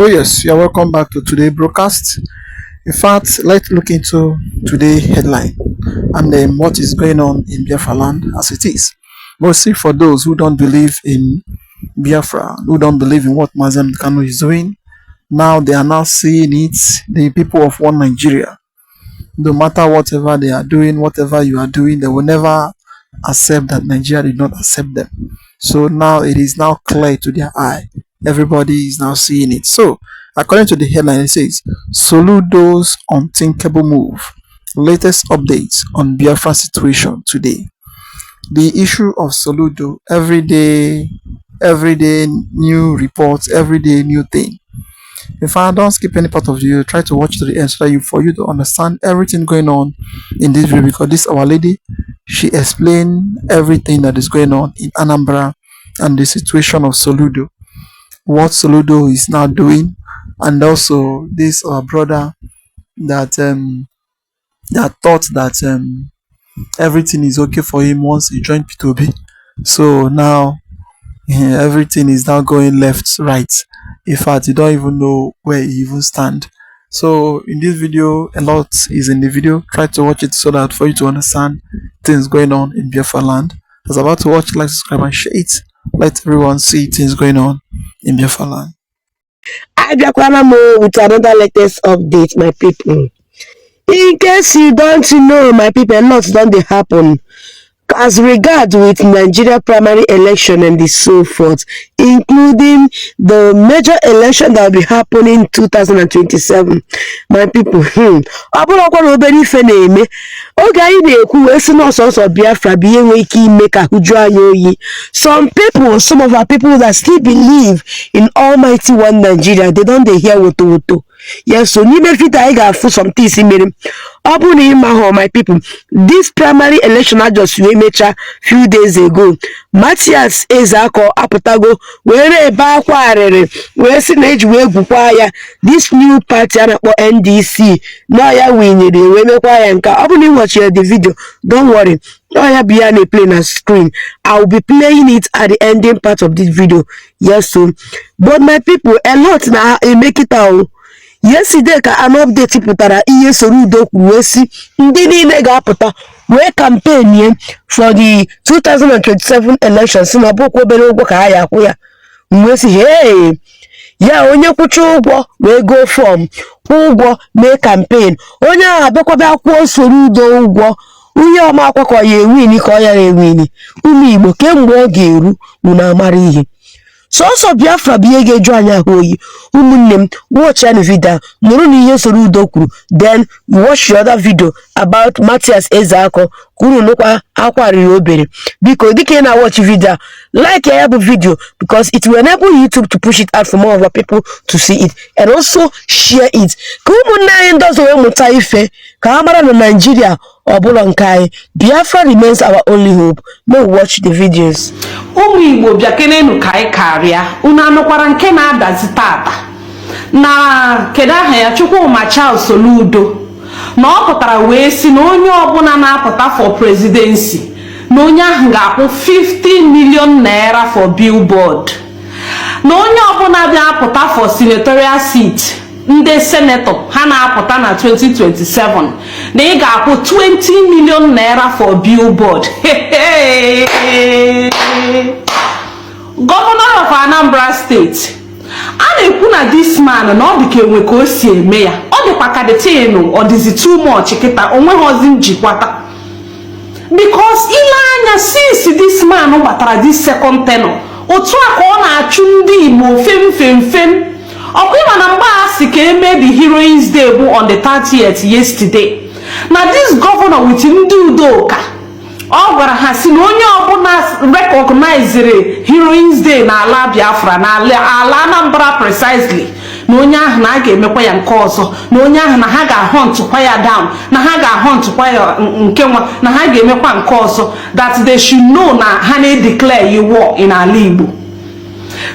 Oh yes, you're welcome back to today's broadcast. In fact, let's look into today's headline and what is going on in Biafra land as it is. Mostly for those who don't believe in Biafra, who don't believe in what Mazi Nnamdi Kanu is doing, now they are now seeing it, the people of one Nigeria. No matter whatever they are doing, whatever you are doing, they will never accept that Nigeria did not accept them. So now it is now clear to their eye. Everybody is now seeing it. So, according to the headline, it says Soludo's unthinkable move. Latest updates on Biafra situation today. The issue of Soludo, every day new reports, every day new thing. If I don't skip any part of the video, try to watch to the end so that for you to understand everything going on in this video, because this our lady, she explained everything that is going on in Anambra and the situation of Soludo, what Soludo is now doing, and also this our brother that thought that everything is okay for him once he joined IPOB. So now everything is now going left, right. In fact, you don't even know where he even stand. So in this video, a lot is in the video. Try to watch it so that for you to understand things going on in Biafra land. As about to watch, like, subscribe, and share it. Let everyone see things going on in Biafra land. I with another latest update, my people. In case you don't know, my people, a lot don't happen as regard with Nigeria primary election and so forth, including the major election that will be happening 2027. My people, some people, some of our people that still believe in Almighty One Nigeria, they don't hear woto. Yes, so Nibe Fit I got for some things in me. My people, this primary election I just a few days ago. Matthias Ezako Apatago, where a backward, where Senate will require this new party or NDC. Now ya win it, we require and watch the video. Don't worry. I have behind a plain screen. I will be playing it at the ending part of this video. Yes, so but my people, a lot now make it out. Yesterday ka an update putara ihe Soludo kwuru si ndị niile ga-apụta wee campaign for the 2027 elections na bụkwa obere ụgwọ ka ya akwụ ya mwe si hey ya onye kwụcha ụgwọ wee go form ụgwọ mee campaign onye ahụ abịakwa akwụọ Soludo ụgwọ onye ọma akwakọ ya ewini ka ọ ya ewini ụmụ Igbo kemgbe ọ ga-eru unu amara ihe so Biafra biye ga-eju anya hoyi umunnem watch any video nuru ni ihe Soludo kwuru, then watch the other video about Matthias Ezako kwuru nukwa akwariri obere biko dike na watch video like ya bu video because it will enable YouTube to push it out for more of our people to see it and also share it ka umunna anyị ndozo we muta ife ka amara na Nigeria obulo nkai Biafra remains our only hope. No watch the videos. Igbo biakenenu kai karia una anukwara nke na adazi tata na kedu aha ya Chukwuma Soludo na ọ pụtara wee si na onye ọbụla na-apụta for presidency na onye ahụ ga-akwụ 50 million naira for billboard, na onye ọbụla bịa-apụta for senatorial seat ndị senator ha na-apụta na 2027 na ị ga-akwụ 20 million naira for billboard. Governor of Anambra State, a na-ekwu na this man na ọ dị ka enwe ka o si eme ya, ọ dịkwa ka detenu ọ dịzi too much kịta onweghịzi njikwata because ile anya since this man gbatara this second tenor otu a ka ọ na-achụ ndị Igbo fem ọkwa na mgbe a sị ka eme the Heroes Day bụ on the 30th yesterday na this governor with ndị Udoka ọ gwara ha si na onye ọbụla recognizere Heroes Day na ala Biafra na ala Anambra precisely na onye ahụ na a ga-emekwa ya nke ọzọ, na onye ahụ na ha ga-huntụkwa ya down, na ha ga-huntụkwa ya nke nwa, na ha ga-emekwa nke ọzọ, that they should know na ha na-declare war in ala Igbo.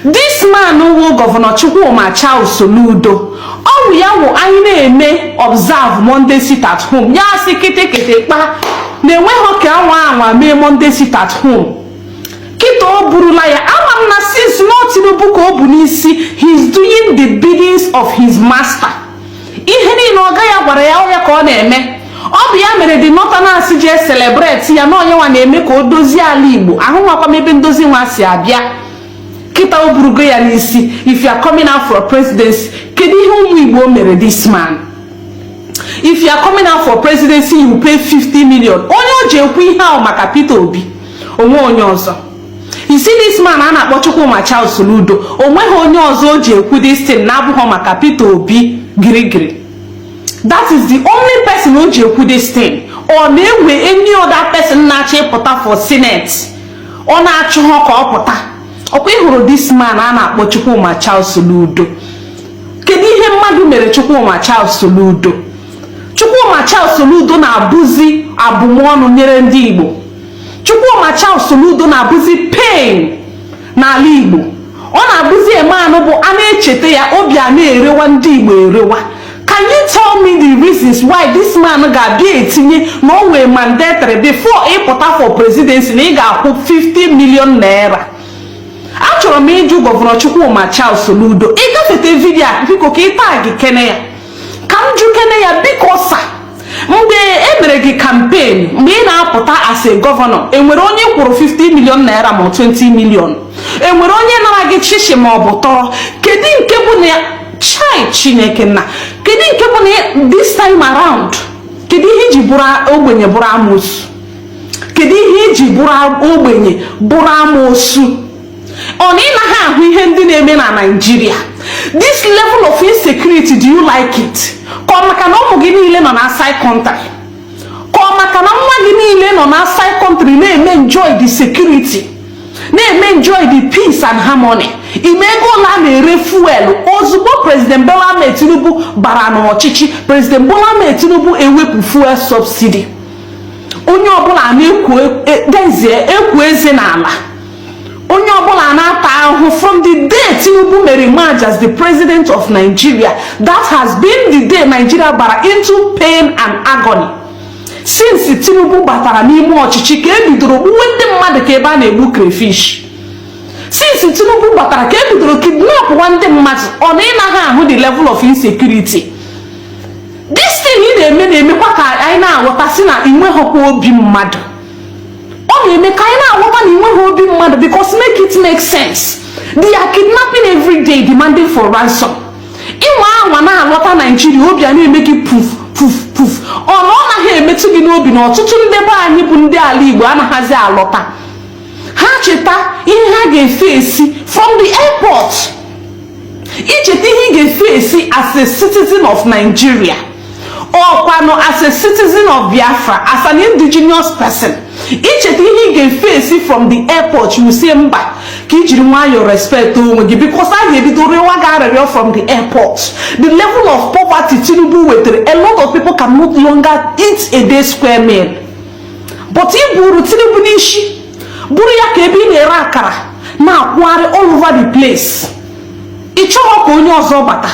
This man who Governor Chukwuma Soludo, all we are anyị observe Monday sit at home. Ya si kete pa na enwe ho ka anwa mee Monday sit at home. Kito burula ya ama na since not Tinubu ka o bu n'isi, he's doing the biddings of his master. Ihe niile ọ gaghị agwara ya onye ka ọ na-eme. Ọ bụ ya mere the northerners ji celebrate ya na onye nwa na-eme ka o dozie ala Igbo. Ahụ nwakwa ebe ndozi nwa si abịa. Kita o burugo ya n'isi. If you are coming out for presidency, kedu ihe ụmụ Igbo mere this man? If you are coming out for presidency, you pay 50 million. Onye o ji ekwu ihe ahụ maka Peter Obi, onwe onye ọzọ. You see this man a na-akpọ Chukwuma Soludo, onweghị onye ọzọ o ji ekwu this thing na-abụghị maka Peter Obi girigiri. That is the only person o ji ekwu this thing. Ọ na-ewe any other person na-achọ ịpụta for Senate, ọ na-achọ ha ka ọ pụta. Ọkwa ịhụrụ this man a na-akpọ Chukwuma Soludo. Kedu ihe mmadụ mere Chukwuma Soludo? Chukwuma Soludo na-abụzi abụmọnụ nyere ndị Igbo. Chukwuma Soludo na-abụzi pain n'ala Igbo. Ọ na-abụzi emanụ bụ a na-echeta ya obi a na-erewa ndị Igbo erewa. Can you tell me the reasons why this man ga-abịa etinye na o wee mandatory before ịpụta for presidency na ị ga-akwụ 50 million naira? Achọrọ m ịjụ Governor Chukwuma Soludo, ị gafete vidio a biko ka ị tag kene ya. Ka m jụ kene ya biko sa, mgbe e mere gị campaign, mgbe ị na-apụta as a governor, enwere onye kwụrụ 50 million naira ma 20 million? Enwere onye nara gị chichi ma ọ bụ tọrọ? Kedu nke bụ na chai Chineke nna? Kedu nke bụ na this time around? Kedu ihe iji bụrụ ogbenye bụrụ amoosu? Kedu ihe iji bụrụ ogbenye bụrụ amoosu? Ọ na ị naghị ahụ ihe ndị na-eme na Nigeria? This level of insecurity, do you like it? Ka ọ maka na ụmụ gị niile nọ na outside country? Ka ọ maka na nwa gị niile nọ na outside country na-eme enjoy the security, na-eme enjoy the peace and harmony? Imego la na-ere fuel ozugbo President Bola Ahmed Tinubu bara n'ọchịchị. President Bola Ahmed Tinubu ewepụ fuel subsidy. Onye ọbụla na-ekwu eze n'ala. Onye ọbụla na-ata ahụ from the day Tinubu mere emerge as the president of Nigeria. That has been the day Nigeria bara into pain and agony. Since Tinubu batara n'ime ọchịchị ka ebidoro gbuwe ndị mmadụ ka ebe a na-egbu crayfish. Since Tinubu batara ka ebidoro kidnap ndị mmadụ. Ọ na ị naghị ahụ the level of insecurity? This thing ị na-emekwa ka anyị na-aghọta si na inweghịkwa obi mmadụ. Ọ na-eme ka anyị na-aghọta na inweghị obi mmadụ because make it make sense. They are kidnapping every day demanding for ransom. Ịnwa anwa na-alọta Nigeria obi a na-eme gị puf. Ọ na ọ naghị emetụ gị n'obi na ọtụtụ ndị be anyị bụ ndị ala Igbo anaghịzi alọta. Ha cheta ihe ha ga-efe esi from the airport. Icheta ihe ị ga-efe esi as a citizen of Nigeria. Ọkwanụ as a citizen of Biafra, as an indigenous person. Icheta ihe ị ga-efe esi from the airport, you say mba ka ijiri nwayọ respect onwe gị because a ga-ebido rewa gị arịrịọ from the airport. The level of poverty Tinubu wetere, a lot of people can no longer eat a day square meal. But ị buru Tinubu n'isi, buru ya ka ebe ị na-ere akara na-akwụgharị all over the place. Ị chọrọ ka onye ọzọ bata,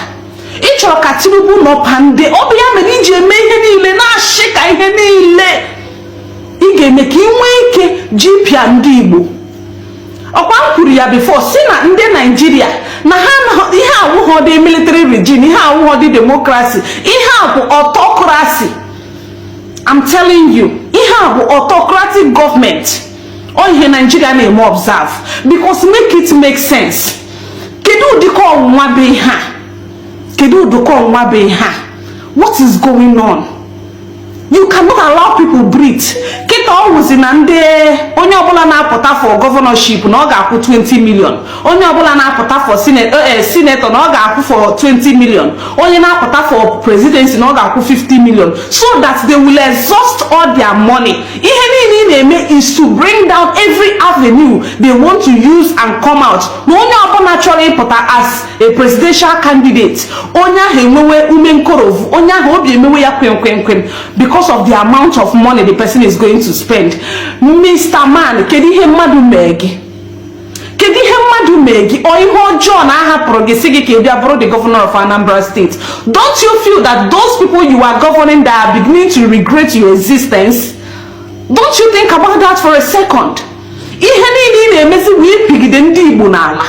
ị chọrọ ka Tinubu nọ pande. Ọ bụ ya mere iji eme ihe niile na-achị ka ihe niile ị ga-eme ka ị nwee ike ji pịa ndị Igbo. Ọkwa m kwuru ya before si na ndị Nigeria na ha ihe awụghọ dị military regime, ihe awụghọ dị democracy, ihe a bụ autocracy. I'm telling you, ihe a bụ autocratic government. Ọ ihe Nigeria na-eme observe because make it make sense. Kedu ụdịka ọnwụnwa be ihe a? Kedu ụdịka ọnwụnwa be ihe a? What is going on? You cannot allow people breathe. Kita ọwụzi na ndị onye ọbụla na-apụta for governorship na ọ ga-akwụ 20 million. Onye ọbụla na-apụta for senator na ọ ga-akwụ for 20 million. Onye na-apụta for presidency na ọ ga-akwụ 50 million. So that they will exhaust all their money. Ihe niile na-eme is to bring down every avenue they want to use and come out. Na onye ọbụla chọrọ ịpụta as a presidential candidate, onye ahụ enwewe ume nkorovu, onye ahụ obi emewe ya kwem because of the amount of money the person is going to spend. Mr. Man, kedu ihe mmadụ mee gị? Kedu ihe mmadụ mee gị? O ihe ọjọọ na ahapụrụ gị si gị ka ị bịa bụrụ the governor of Anambra State. Don't you feel that those people you are governing that are beginning to regret your existence? Don't you think about that for a second? Ihe niile ị na-emezi wee pigide ndị Igbo Igbo n'ala.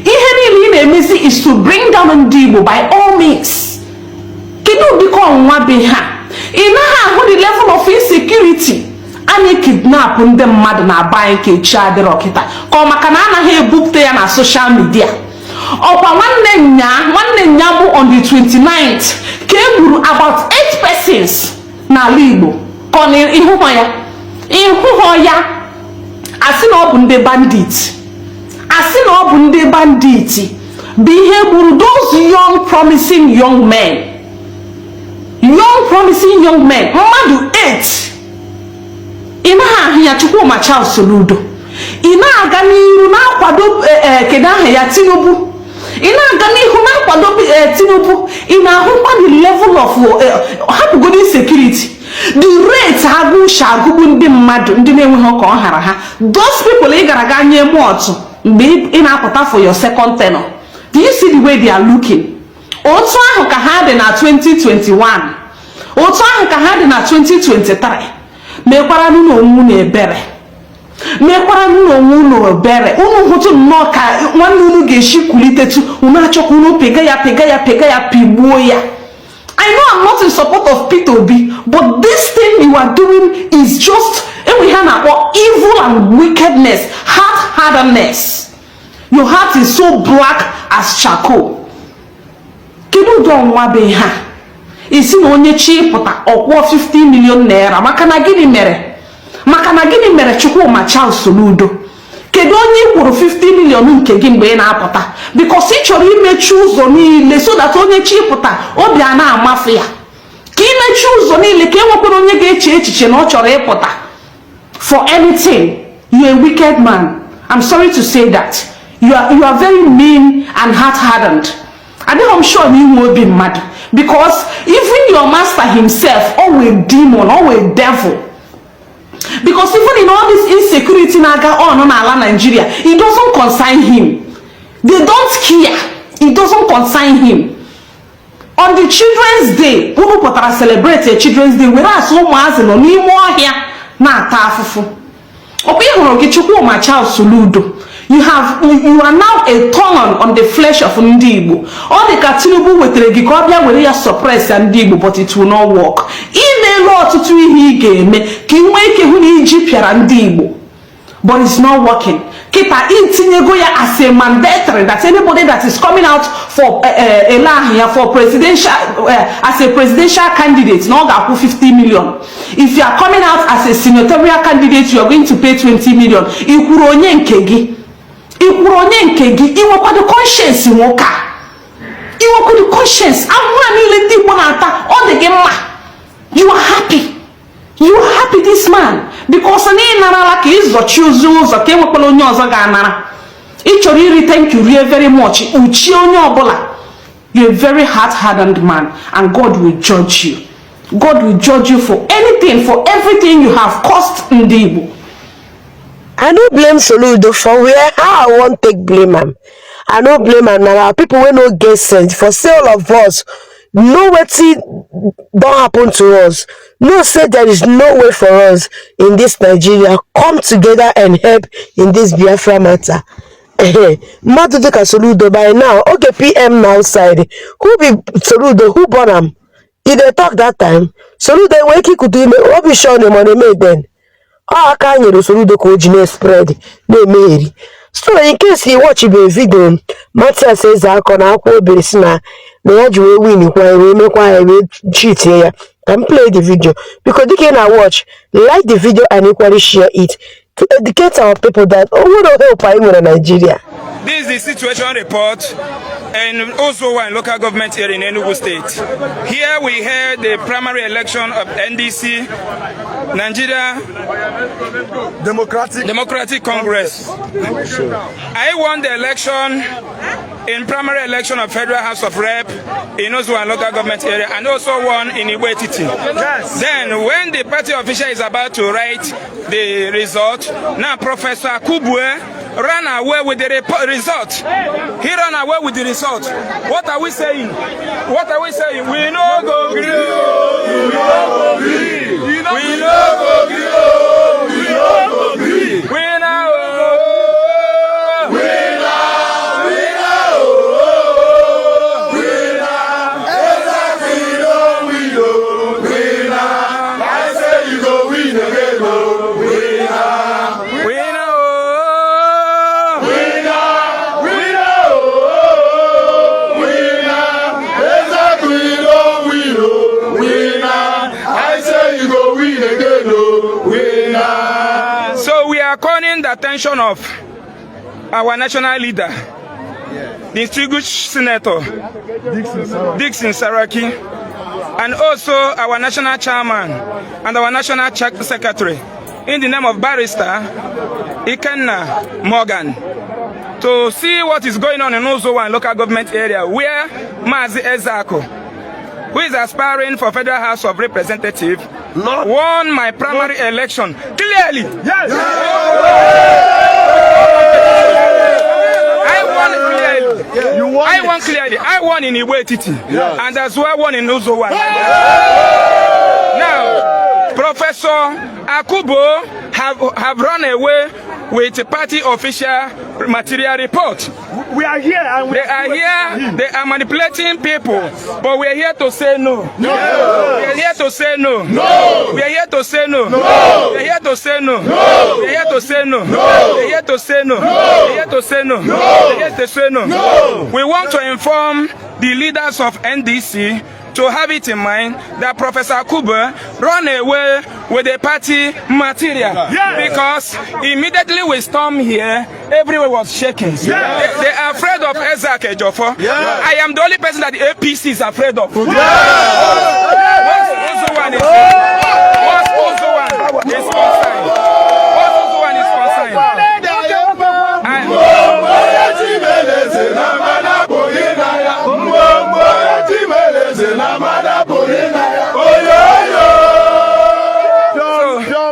Ihe niile ị na-emezi is to bring down ndị Igbo by all means. Kedu ụdịka ọnwụnwa be ha? Ị naghị ahụ the level of insecurity. Anyị kidnap ndị mmadụ na aba anyị ka echi adịrọ kịta ka ọ maka na anaghị ebupụta ya na social media. Ọkwa nwanne nya bụ on the 29th ka e gburu about 8 persons n'ala Igbo. Ka ọ na ịhụhọ ya asị na ọ bụ ndị bandit. Asị na ọ bụ ndị bandit bụ ihe gburu those young promising young men. Young promising young men, mmadụ 8. Ị naghị ahụ ya Chukwuma Soludo. Ị na-aga n'ihu na-akwado kedu aha ya Tinubu. Ị na-aga n'ihu na-akwado Tinubu. Ị na-ahụkwa the level of hapụgodo insecurity. The rate agụgbu ndị mmadụ ndị na-enweghị ọka ọ hara ha. Those people ị gara aga nye mọtụ mgbe ị na-apụta for your second tenure. Do you see the way they are looking? Otu ahụ ka ha dị na 2021. Otu ahụ ka ha dị na 2023. Mekwara n'onwu na ebere. Mekwara n'onwu na ebere. Unu hụtụ nnọọ ka nwanne unu ga-eshi kulitetu unu achọkwa unu pega ya pigbuo ya. I know I'm not in support of P2B, but this thing you are doing is just evil and wickedness, hard-heartedness. Your heart is so black as charcoal. Kedu ọnwụnwa be ha? Isi na onye chi pụta ọkwụọ 50 million naira maka na gịnị mere Chukwuma Soludo. Kedu onye kwuru 50 million nke gị mgbe ị na-apụta? Because ị chọrọ imechi ụzọ niile so that onye chi pụta obi a na-amafe ya. Ka imechi ụzọ niile ka enwekwara onye ga-eche echiche na ọ chọrọ ịpụta for anything. You're a wicked man. I'm sorry to say that. You are very mean and hard-hardened. I'm sure you will be mad because even your master himself, always demon, always devil. Because even in all this insecurity naga on ala Nigeria, it doesn't concern him. They don't care. It doesn't concern him. On the Children's Day, people celebrate a Children's Day, whereas Mazi Nnamdi na tafufu. Chukwuma Soludo. You are now a thorn on the flesh of ndị Igbo. All the Tinubu wetere gị ka ọ bịa were ya suppress ndị Igbo, but it will not work. Ime ọtụtụ ihe ị ga-eme ka ị nwee ike hụ na iji pịara ndị Igbo, but it's not working. Kita itinyego ya as a mandatory that anybody that is coming out for for presidential as a presidential candidate now ga 50 million. If you are coming out as a senatorial candidate, you are going to pay 20 million. Ikwuru onye nke gị. Iwekwa the conscience nwoke a. Iwekwa the conscience. Amụma niile ndị Igbo na-ata ọ dị gị mma. You are happy. You are happy this man because na narala ka izochi ụzọ ka enwekwala onye ọzọ ga-anara. Ị chọrọ iri thank you very much. Uchi onye ọbụla. You're a very hard-hardened man and God will judge you. God will judge you for anything, for everything you have caused in the Igbo. I no blame Soludo for where how I won't take blame him. I no blame him now. People will no get sense for all of us. No wetin don't happen to us. No say there is no way for us in this Nigeria come together and help in this Biafra matter. Madu dịka Soludo by now. Okay, PM now side. Who be Soludo? Who born him? Did they talk that time? Soludo wake he could do me. What be shown him on the made then? Oh, I can't hear Soludo coordinate spread. They made. So in case you watch a video, Mattia says I can aqua beresina. May I do win why we make why we cheat here. Can play the video because they can watch, like the video and equally share it to educate our people that we don't help in Nigeria. This is the situation report and also one local government here in Enugu State. Here we had the primary election of NDC, Nigeria Democratic Congress. I won the election in primary election of Federal House of Rep in Ozuwan local government area and also won in Iwetiti. Yes. Then when the party official is about to write the result, now Professor Kubwe ran away with the result. He ran away with the result. What are we saying? What are we saying? We no go green. We no go green. We no go green. We no go green. We no go. We no the attention of our national leader, the distinguished Senator Dixon Saraki, and also our national chairman and our national secretary, in the name of Barrister Ikenna Morgan, to see what is going on in Uzowa local government area, where Mazi Ezako, who is aspiring for Federal House of Representatives, won my primary election clearly. Yes. I won clearly. You won. I won clearly. I won in Iwetiti, and that's why I won in Uzowa. Now, Professor Akubo have run away with a party official material report. We are here and they are here. They are manipulating people, but we are here to say no. No. We are here to say no. No. We are here to say no. No. We are here to say no. No. We are here to say no. No. We are here to say no. No. We are here to say no. No. We are here to say no. No. We want to inform the leaders of NDC to have it in mind that Professor Akuba run away with the party material. Yes. Because immediately we storm here, everywhere was shaking. Yes. They are afraid of Ezak Ejofo. Yes. I am the only person that the APC is afraid of. Yes. What's Uzowan is concerned? What Uzowan is concerned?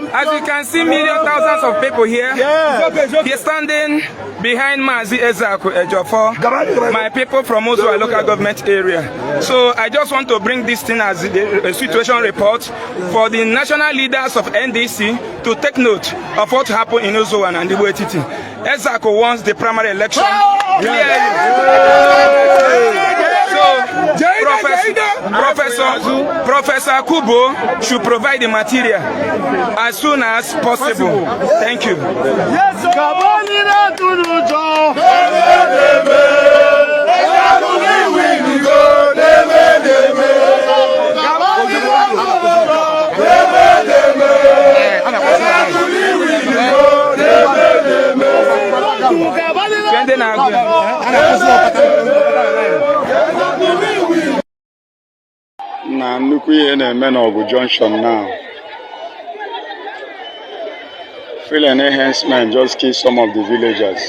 As you can see, millions, thousands of people here. He's standing behind Mazi Ezako Ejofo, my people from Uzowa local government area. So I just want to bring this thing as a situation report for the national leaders of NDC to take note of what happened in Uzowa and Iwetiti. Ezako wants the primary election clearly. Professor Kubo should provide the material as soon as possible. Thank you. Yes, na nnukwu ihe na-eme n'Ogu Junction now. Feeling enhancement just killed some of the villagers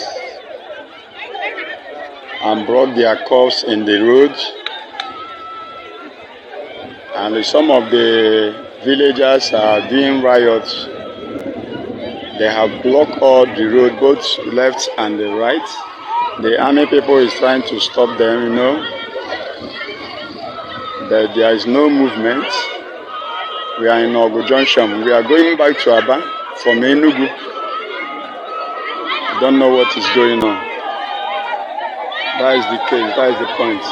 and brought their corpse in the road, and some of the villagers are doing riots. They have blocked all the road, both left and the right. The army people is trying to stop them, you know. But there is no movement. We are in Ogu Junction. We are going back to Aba from Enugu. I don't know what is going on. That is the case. That is the point.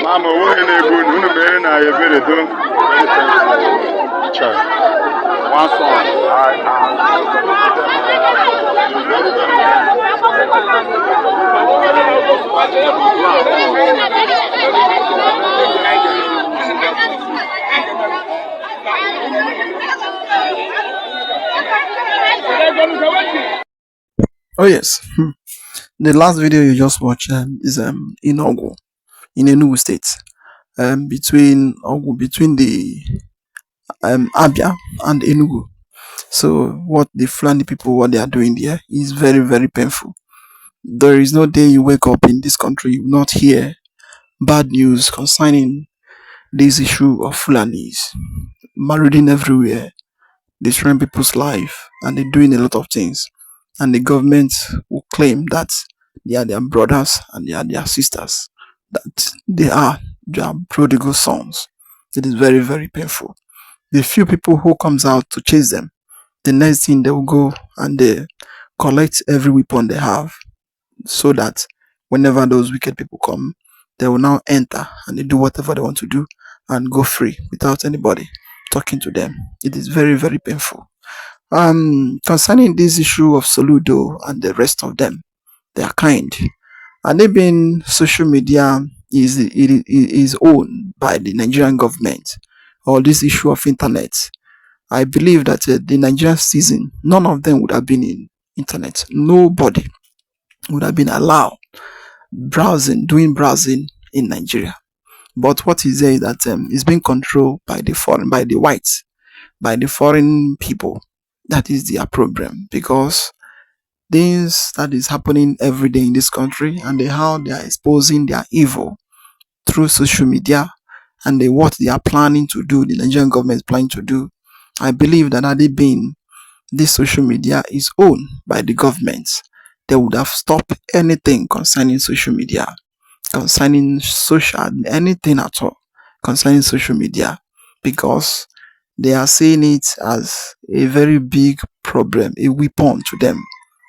Mama, what are they good? Who are na you very do? Chai. One song. Oh yes. The last video you just watched is in Ogu, in Enugu State, between the Abia and Enugu. So what the Fulani people, what they are doing there is very, very painful. There is no day you wake up in this country you will not hear bad news concerning this issue of Fulanis marauding everywhere, destroying people's life, and they're doing a lot of things. and the government will claim that they are their brothers and they are their sisters, that they are their prodigal sons. It is very, very painful. The few people who comes out to chase them, the next thing they will go and they collect every weapon they have, so that whenever those wicked people come, they will now enter and they do whatever they want to do and go free without anybody talking to them. It is very, very painful. Concerning this issue of Soludo and the rest of them, they are kind. And they being social media is owned by the Nigerian government, or this issue of internet. I believe that the Nigerian citizen, none of them would have been in internet. Nobody would have been allowed doing browsing in Nigeria. But what is there is that it's being controlled by the whites, by the foreign people. That is their problem, because things that is happening every day in this country, and how they are exposing their evil through social media, and what they are planning to do, the Nigerian government is planning to do. I believe that had it been this social media is owned by the government, they would have stopped anything concerning social media, concerning anything at all concerning social media, because they are seeing it as a very big problem, a weapon to them.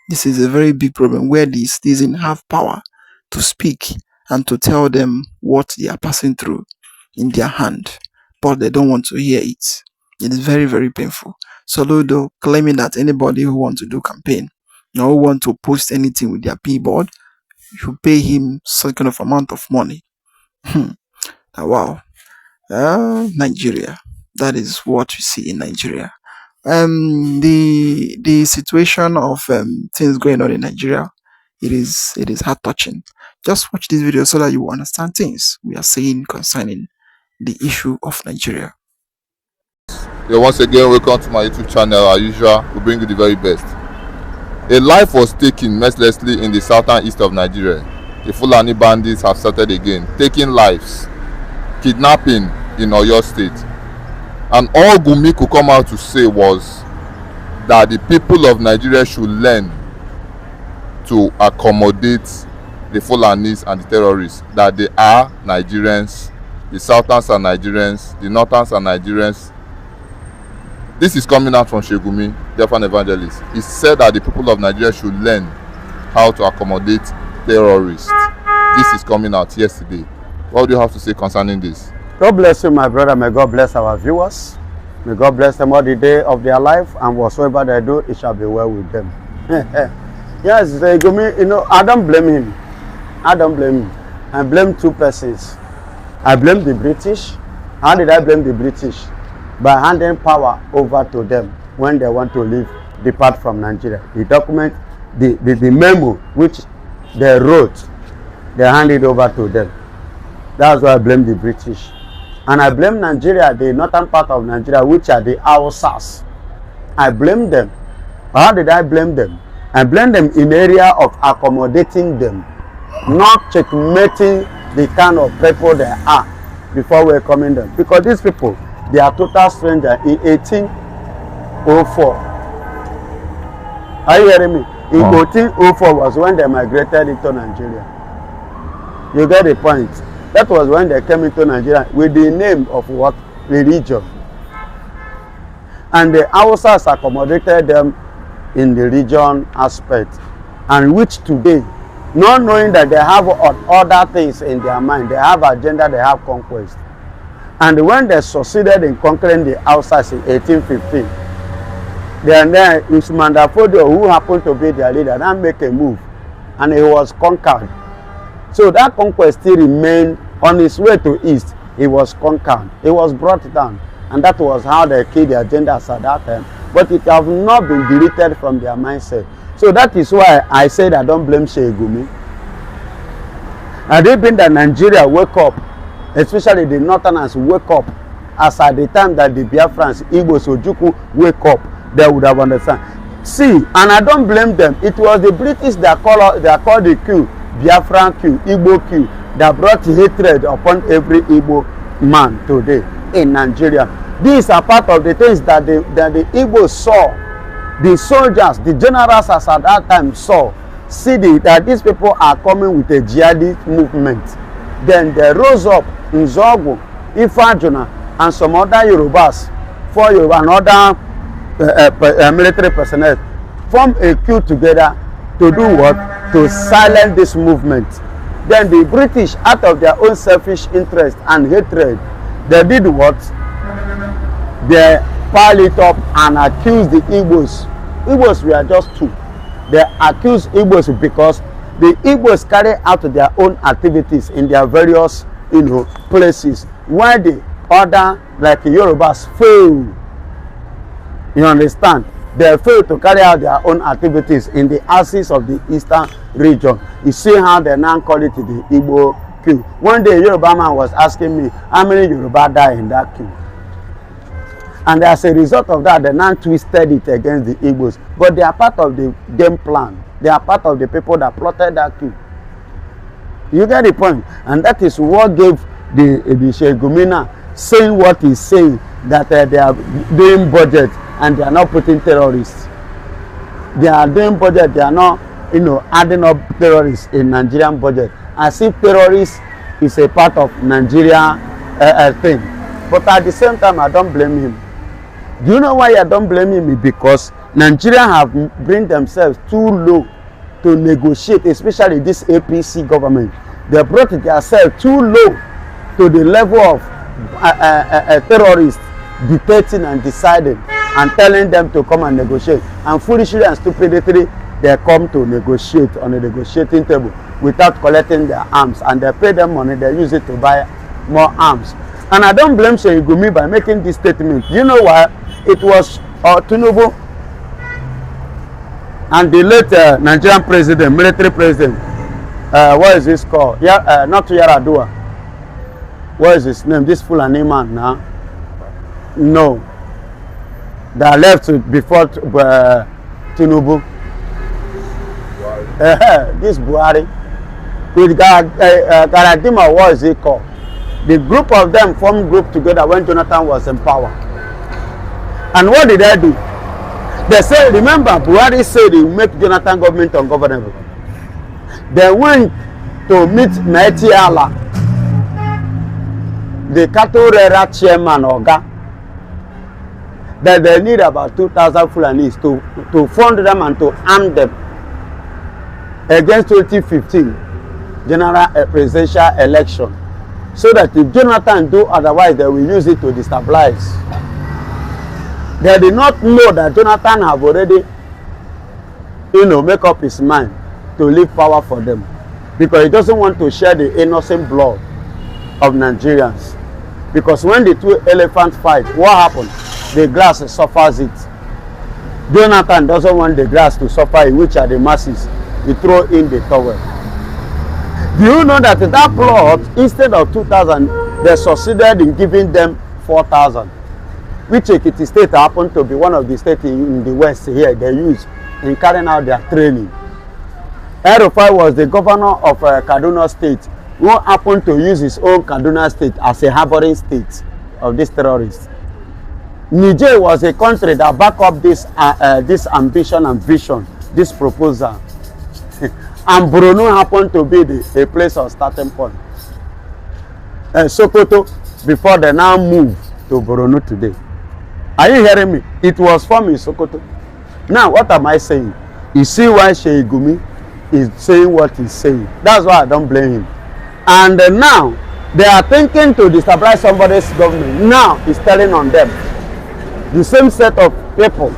This is a very big problem where the citizens have power to speak and to tell them what they are passing through in their hand, but they don't want to hear it. It is very, very painful. Soludo claiming that anybody who wants to do campaign or who want to post anything with their P-board, you pay him some kind of amount of money. Wow. Nigeria. That is what you see in Nigeria. The situation of things going on in Nigeria, it is heart touching. Just watch this video so that you will understand things we are saying concerning the issue of Nigeria. Yeah, once again, welcome to my YouTube channel. As usual, we bring you the very best. A life was taken mercilessly in the southern east of Nigeria. The Fulani bandits have started again, taking lives, kidnapping in Oyo State. And all Gumi could come out to say was that the people of Nigeria should learn to accommodate the Fulanis and the terrorists, that they are Nigerians, the Southerns are Nigerians, the Northerns are Nigerians. This is coming out from Shegumi, the Biafran evangelist. He said that the people of Nigeria should learn how to accommodate terrorists. This is coming out yesterday. What do you have to say concerning this? God bless you, my brother. May God bless our viewers. May God bless them all the day of their life, and whatsoever they do, it shall be well with them. Yes, you know, I don't blame him. I don't blame him. I blame two persons. I blame the British. How did I blame the British? By handing power over to them when they want to depart from Nigeria. The document, the memo which they wrote, they handed over to them. That's why I blame the British. And I blame Nigeria, the northern part of Nigeria, which are the Hausas. I blame them. How did I blame them? I blame them in area of accommodating them, not checkmating the kind of people they are before welcoming them. Because these people, they are total strangers in 1804. Are you hearing me? In 1804 was when they migrated into Nigeria. You get the point. That was when they came into Nigeria with the name of what? Religion. And the Hausas accommodated them in the religion aspect. And which today, not knowing that they have other things in their mind, they have agenda, they have conquest. And when they succeeded in conquering the Hausas in 1815, then Usman Dafodio, who happened to be their leader, now make a move. And he was conquered. So that conquest still remained on his way to east. He was conquered. He was brought down. And that was how they killed the agendas at that time. But it has not been deleted from their mindset. So that is why I said I don't blame Shegumi. And they been that Nigeria wake up, especially the Northerners wake up, as at the time that the Biafrans, Igbo, Ojukwu wake up, they would have understand. See, and I don't blame them. It was the British that called the Q, Biafran Q, Igbo Q, that brought hatred upon every Igbo man today in Nigeria. These are part of the things that the Igbos saw the soldiers, the generals as at that time saw, that these people are coming with a jihadist movement, then they rose up, Nzogu, Ifajuna, and some other Yorubas, for Yoruba and other military personnel, form a queue together to do what? To silence this movement. Then the British, out of their own selfish interest and hatred, they did what? They piled it up and accused the Igbos. Igbos were just two. They accused Igbos because the Igbos carry out their own activities in their various, places, while the other, like Yorubas, fail. You understand? They fail to carry out their own activities in the axis of the eastern region. You see how they now call it the Igbo queue. One day, Yoruba man was asking me how many Yoruba died in that queue. And as a result of that, they now twisted it against the Igbos. But they are part of the game plan. They are part of the people that plotted that queue. You get the point? And that is what gave the Shegumina saying what he's saying, that they are doing budget and they are not putting terrorists. They are doing budget, they are not, adding up terrorists in Nigerian budget. As if terrorists is a part of Nigeria thing. But at the same time, I don't blame him. Do you know why I don't blame him? Because Nigeria have bring themselves too low to negotiate, especially this APC government. They brought themselves too low to the level of terrorists dictating and deciding and telling them to come and negotiate. And foolishly and stupidly, they come to negotiate on a negotiating table without collecting their arms. And they pay them money, they use it to buy more arms. And I don't blame Sheikh by making this statement. You know why? It was Tinubu and the late Nigerian president, military president, what is this called? Not Yaradua. What is his name? This Fulani man now? No. That left before Tinubu. This Buhari. With Garadima, what is it called? The group of them formed group together when Jonathan was in power. And what did they do? They said, remember, Buhari said he would make Jonathan government ungovernable. They went to meet Mazi Allah, the cattle rearer chairman Oga, that they need about 2,000 Fulanis to fund them and to arm them against 2015 general presidential election. So that if Jonathan do otherwise, they will use it to destabilize. They did not know that Jonathan have already, make up his mind to leave power for them. Because he doesn't want to share the innocent blood of Nigerians. Because when the two elephants fight, what happens? The grass suffers it. Jonathan doesn't want the grass to suffer it, which are the masses. He throw in the towel. Do you know that that plot, instead of 2,000, they succeeded in giving them 4,000, which Ekiti State happened to be one of the states in the West here they use in carrying out their training. El-Rufai was the governor of Kaduna State, who happened to use his own Kaduna State as a harboring state of these terrorists. Niger was a country that backed up this ambition and vision, this proposal. And Borno happened to be a place of starting point. Sokoto, before they now move to Borno today. Are you hearing me? It was from in Sokoto. Now, what am I saying? You see why Sheikh Gumi is saying what he's saying. That's why I don't blame him. And now, they are thinking to destabilize somebody's government. Now, he's telling on them. The same set of people.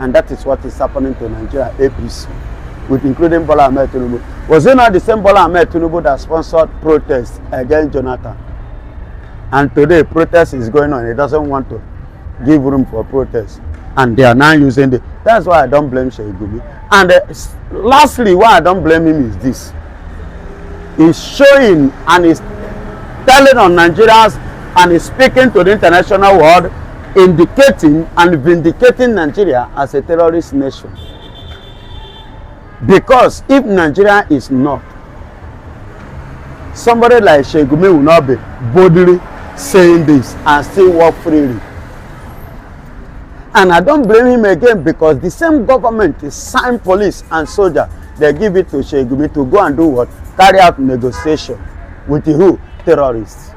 And that is what is happening to Nigeria APC, with including Bola Ahmed Tinubu. Was it not the same Bola Ahmed Tinubu that sponsored protests against Jonathan? And today, protest is going on. He doesn't want to give room for protest. And they are now using it. That's why I don't blame Sheikh Gumi. And lastly, why I don't blame him is this. He's showing and he's telling on Nigerians and he's speaking to the international world, indicating and vindicating Nigeria as a terrorist nation. Because if Nigeria is not, somebody like Sheikh Gumi will not be boldly saying this and still walk freely. And I don't blame him again, because the same government is signed police and soldier. They give it to Shegumi to go and do what? Carry out negotiation with the who? Terrorists.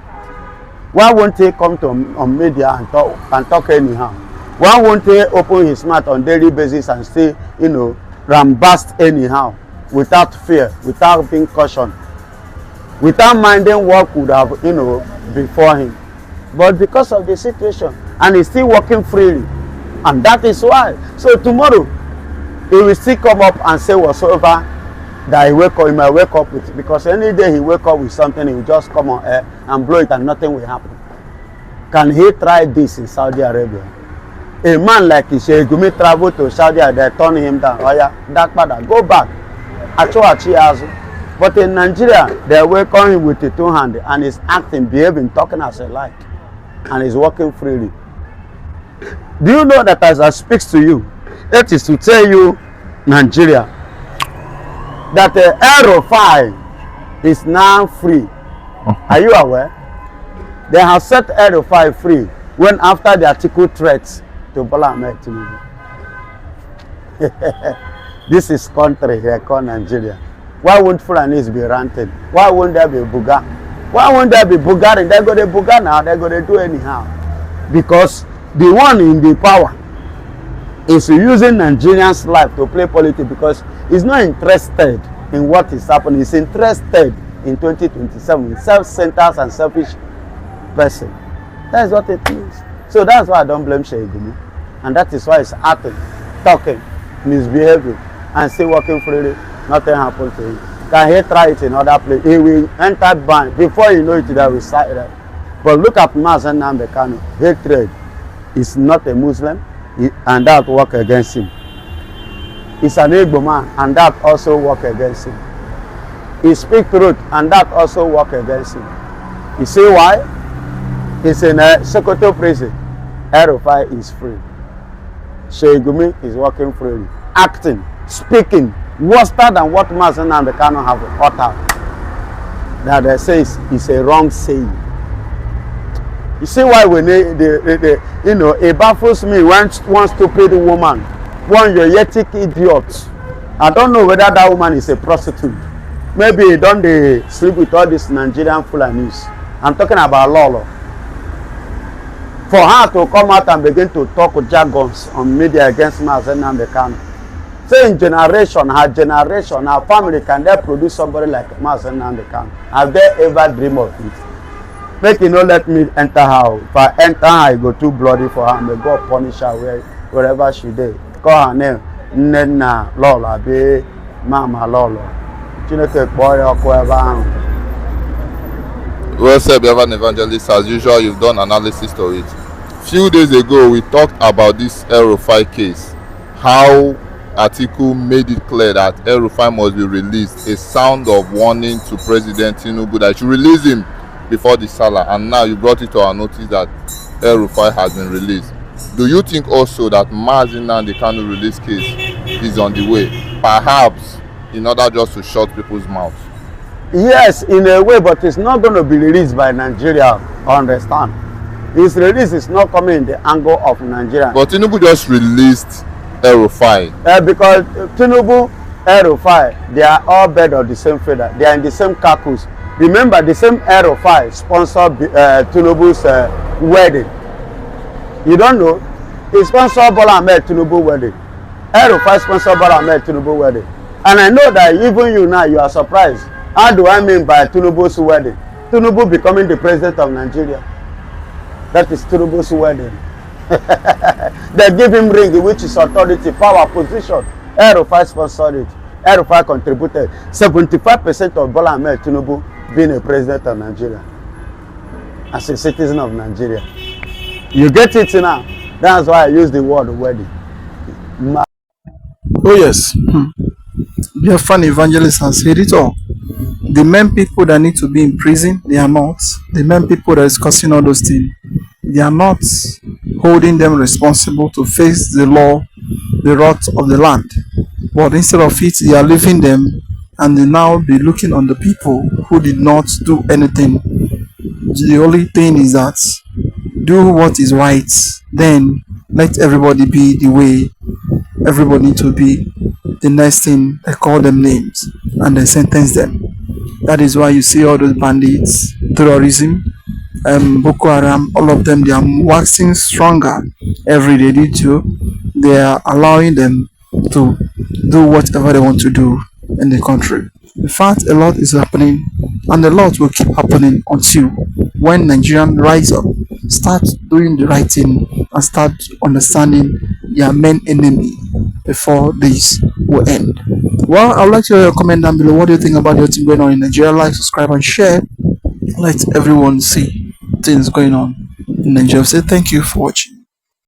Why won't he come to on media and talk anyhow? Why won't he open his mouth on daily basis and say, you know, rambast anyhow, without fear, without being cautioned, without minding what could have, you know, before him? But because of the situation, and he's still working freely, and that is why. So tomorrow, he will still come up and say whatsoever that he might wake up with, because any day he wake up with something, he will just come on air and blow it and nothing will happen. Can he try this in Saudi Arabia? A man like Ishegumi traveled to Saudi Arabia, they turn him down. Oh yeah, that brother, go back. But in Nigeria, they welcome him with the two hands, and he's acting, behaving, talking as he like, and he's working freely. Do you know that as I speak to you, it is to tell you, Nigeria, that the El-Rufai is now free. Are you aware? They have set El-Rufai free when after the article threats to Bola Ahmed Tinubu. This is country here called Nigeria. Why won't Fulanis be ranted? Why won't there be Buga? Why won't there be Bulgarian? They're going to Buga now, they're going to do anyhow. Because the one in the power is using Nigerians' life to play politics, because he's not interested in what is happening. He's interested in 2027. Self-centered and selfish person. That's what it means. So that's why I don't blame Shegumi. And that is why he's acting, talking, misbehaving, and still working freely. Nothing happened to him. Can he try it in other places? He will enter ban. Before you know it, they will start it. But look at Mazi Nnamdi Kanu. Hatred is not a Muslim, and that work against him. He's an Igbo man, and that also work against him. He speaks truth, and that also work against him. You see why? He's in a Sokoto prison. El-Rufai is free. Shegumi is working freely, acting, speaking worse than what Mazi Nnamdi Kanu have uttered. That they say is a wrong saying. You see why when you know, it baffles me when one stupid woman, one yoyetic idiot, I don't know whether that woman is a prostitute. Maybe he don't sleep with all these Nigerian Fulanis. I'm talking about Lolo. For her to come out and begin to talk with jargons on media against Mazi Nnamdi Kanu. Same generation, her family, can they produce somebody like Mazi Nnamdi Kanu? Have they ever dreamed of it? Make you not let me enter her. If I enter her, I go too bloody for her. May God punish her wherever she did. Call her name Nena Lola, be Mama Lolo. Chineke boy or whoever. Well said, Biafran evangelist. As usual, you've done analysis to it. Few days ago, we talked about this El-Rufai case. How Atiku made it clear that El-Rufai must be released. A sound of warning to President Tinubu that he should release him before the Salah. And now you brought it to our notice that El-Rufai has been released. Do you think also that Mazi Nnamdi Kanu release case is on the way? Perhaps in order just to shut people's mouths. Yes, in a way, but it's not going to be released by Nigeria. Understand? His release is not coming in the angle of Nigeria. But Tinubu just released El-Rufai. Because Tinubu, El-Rufai, they are all birds of the same feather. They are in the same carcass. Remember, the same El-Rufai sponsored Tinubu's wedding. You don't know? He sponsored Bola Ahmed Tinubu wedding. El-Rufai sponsored Bola Ahmed Tinubu wedding. And I know that even you now, you are surprised. How do I mean by Tinubu's wedding? Tinubu becoming the president of Nigeria. That is Tinubu's wedding. They give him ring, which is authority, power, position. El-Rufai sponsored it. El-Rufai contributed 75% of Bola Ahmed Tinubu being a president of Nigeria. As a citizen of Nigeria. You get it now. That's why I use the word wedding. Oh yes. Biafran evangelist has said it all. The main people that need to be in prison, they are not. The main people that is causing all those things, they are not holding them responsible to face the law, the wrath of the land. But instead of it, they are leaving them, and they now be looking on the people who did not do anything. The only thing is that do what is right, then let everybody be the way everybody need to be. The next thing, they call them names and they sentence them. That is why you see all those bandits, terrorism, Boko Haram, all of them, they are waxing stronger every day due to they are allowing them to do whatever they want to do in the country. In fact, a lot is happening and a lot will keep happening until when Nigerians rise up, start doing the right thing and start understanding their main enemy before this will end. Well, I would like to hear your comment down below. What do you think about the thing going on in Nigeria? Like, subscribe and share. Let everyone see things going on in Nigeria. Say thank you for watching.